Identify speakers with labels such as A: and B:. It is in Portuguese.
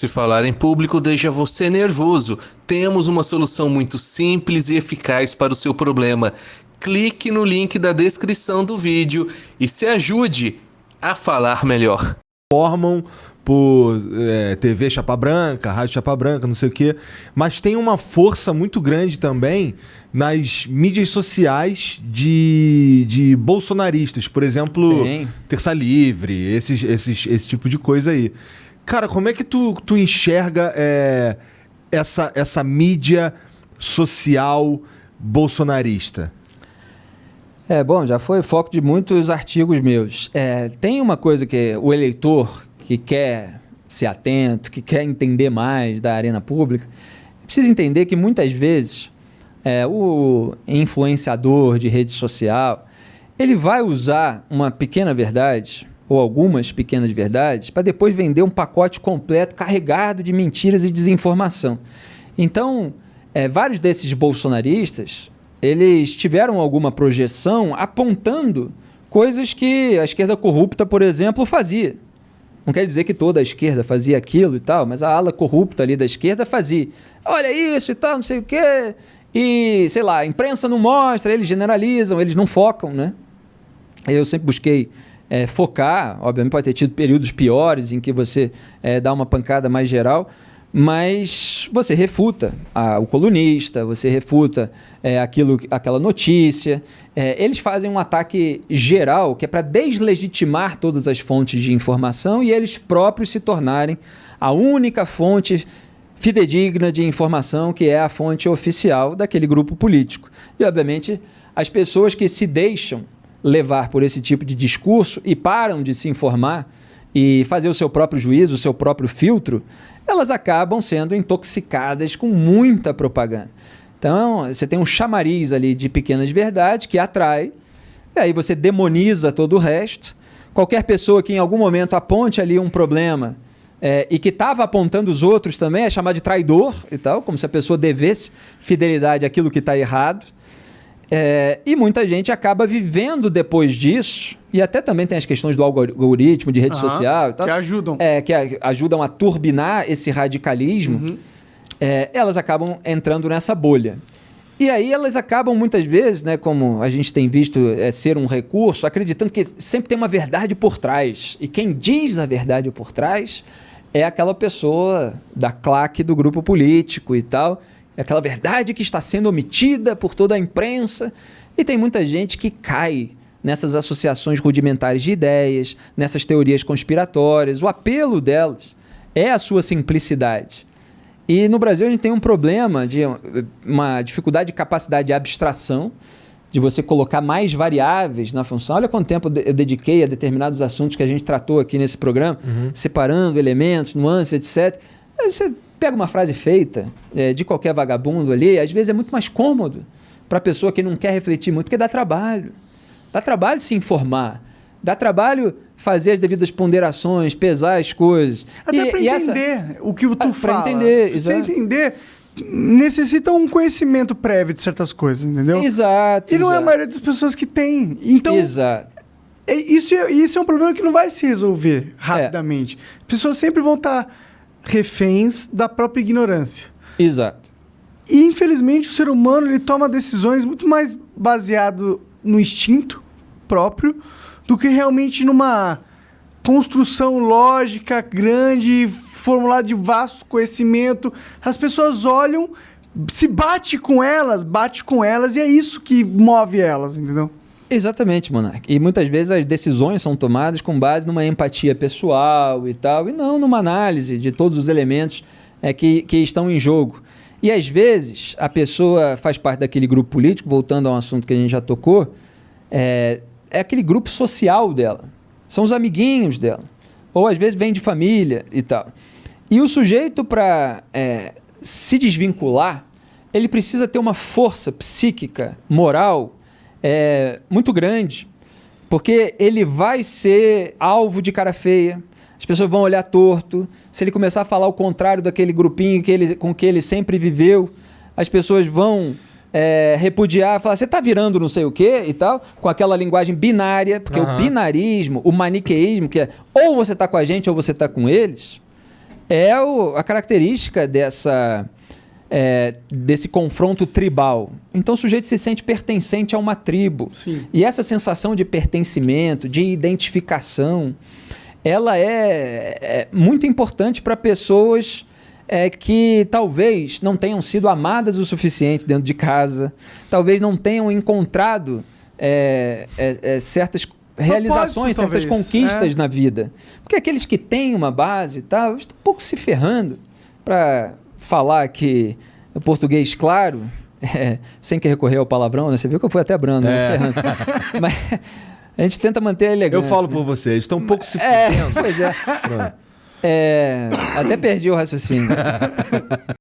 A: Se falar em público deixa você nervoso, temos uma solução muito simples e eficaz para o seu problema. Clique no link da descrição do vídeo e se ajude a falar melhor.
B: Formam por TV Chapa Branca, Rádio Chapa Branca, não sei o quê, mas tem uma força muito grande também nas mídias sociais de bolsonaristas, por exemplo, Terça Livre, esse tipo de coisa aí. Cara, como é que tu enxerga essa mídia social bolsonarista?
C: Bom, já foi foco de muitos artigos meus. Tem uma coisa que o eleitor que quer ser atento, que quer entender mais da arena pública, precisa entender que muitas vezes o influenciador de rede social, ele vai usar uma pequena verdade ou algumas pequenas verdades para depois vender um pacote completo carregado de mentiras e desinformação. Então, vários desses bolsonaristas, eles tiveram alguma projeção apontando coisas que a esquerda corrupta, por exemplo, fazia. Não quer dizer que toda a esquerda fazia aquilo e tal, mas a ala corrupta ali da esquerda fazia. Olha isso e tal, não sei o quê. E, sei lá, a imprensa não mostra, eles generalizam, eles não focam, né? Eu sempre busquei focar, obviamente pode ter tido períodos piores em que você dá uma pancada mais geral, mas você refuta o colunista, você refuta aquela notícia. Eles fazem um ataque geral que é para deslegitimar todas as fontes de informação e eles próprios se tornarem a única fonte fidedigna de informação, que é a fonte oficial daquele grupo político. E, obviamente, as pessoas que se deixam levar por esse tipo de discurso e param de se informar e fazer o seu próprio juízo, o seu próprio filtro, elas acabam sendo intoxicadas com muita propaganda. Então, você tem um chamariz ali de pequenas verdades que atrai, e aí você demoniza todo o resto. Qualquer pessoa que em algum momento aponte ali um problema e que estava apontando os outros também é chamado de traidor e tal, como se a pessoa devesse fidelidade àquilo que está errado. E muita gente acaba vivendo depois disso, e até também tem as questões do algoritmo de rede social e tal,
D: que ajudam.
C: Que ajudam a turbinar esse radicalismo. Elas acabam entrando nessa bolha. E aí elas acabam muitas vezes, né, como a gente tem visto ser um recurso, acreditando que sempre tem uma verdade por trás. E quem diz a verdade por trás é aquela pessoa da claque do grupo político e tal. É aquela verdade que está sendo omitida por toda a imprensa. E tem muita gente que cai nessas associações rudimentares de ideias, nessas teorias conspiratórias. O apelo delas é a sua simplicidade. E no Brasil a gente tem um problema de uma dificuldade de capacidade de abstração, de você colocar mais variáveis na função. Olha quanto tempo eu dediquei a determinados assuntos que a gente tratou aqui nesse programa, separando elementos, nuances, etc. Aí você pega uma frase feita de qualquer vagabundo ali, às vezes é muito mais cômodo para a pessoa que não quer refletir muito, porque dá trabalho. Dá trabalho se informar. Dá trabalho fazer as devidas ponderações, pesar as coisas.
D: Até para entender o que tu fala.
C: Para entender,
D: pra você entender, necessita um conhecimento prévio de certas coisas, entendeu?
C: Exato.
D: E não é a maioria das pessoas que tem. Então,
C: exato.
D: Isso é um problema que não vai se resolver rapidamente. As pessoas sempre vão estar reféns da própria ignorância.
C: Exato.
D: E, infelizmente, o ser humano ele toma decisões muito mais baseado no instinto próprio do que realmente numa construção lógica grande, formulada de vasto conhecimento. As pessoas olham, se bate com elas e é isso que move elas, entendeu?
C: Exatamente, Monark. E muitas vezes as decisões são tomadas com base numa empatia pessoal e tal, e não numa análise de todos os elementos que estão em jogo. E às vezes a pessoa faz parte daquele grupo político, voltando a um assunto que a gente já tocou, é aquele grupo social dela, são os amiguinhos dela, ou às vezes vem de família e tal. E o sujeito, para se desvincular, ele precisa ter uma força psíquica, moral, muito grande, porque ele vai ser alvo de cara feia, as pessoas vão olhar torto, se ele começar a falar o contrário daquele grupinho com que ele sempre viveu, as pessoas vão repudiar, falar, você está virando não sei o quê e tal, com aquela linguagem binária, porque o binarismo, o maniqueísmo, que é ou você está com a gente ou você está com eles, é a característica desse confronto tribal. Então o sujeito se sente pertencente a uma tribo.
D: Sim.
C: E essa sensação de pertencimento, de identificação, ela é muito importante para pessoas que talvez não tenham sido amadas o suficiente dentro de casa, talvez não tenham encontrado certas realizações, certas
D: talvez,
C: conquistas na vida. Porque aqueles que têm uma base e tal, estão um pouco se ferrando para falar que o português claro, sem que recorrer ao palavrão, né? Você viu que eu fui até brando, né? Ferrando. Mas a gente tenta manter a elegância.
B: Eu falo por você, eles estão um pouco se fudendo.
C: Pois é.
B: Pronto.
C: Até perdi o raciocínio.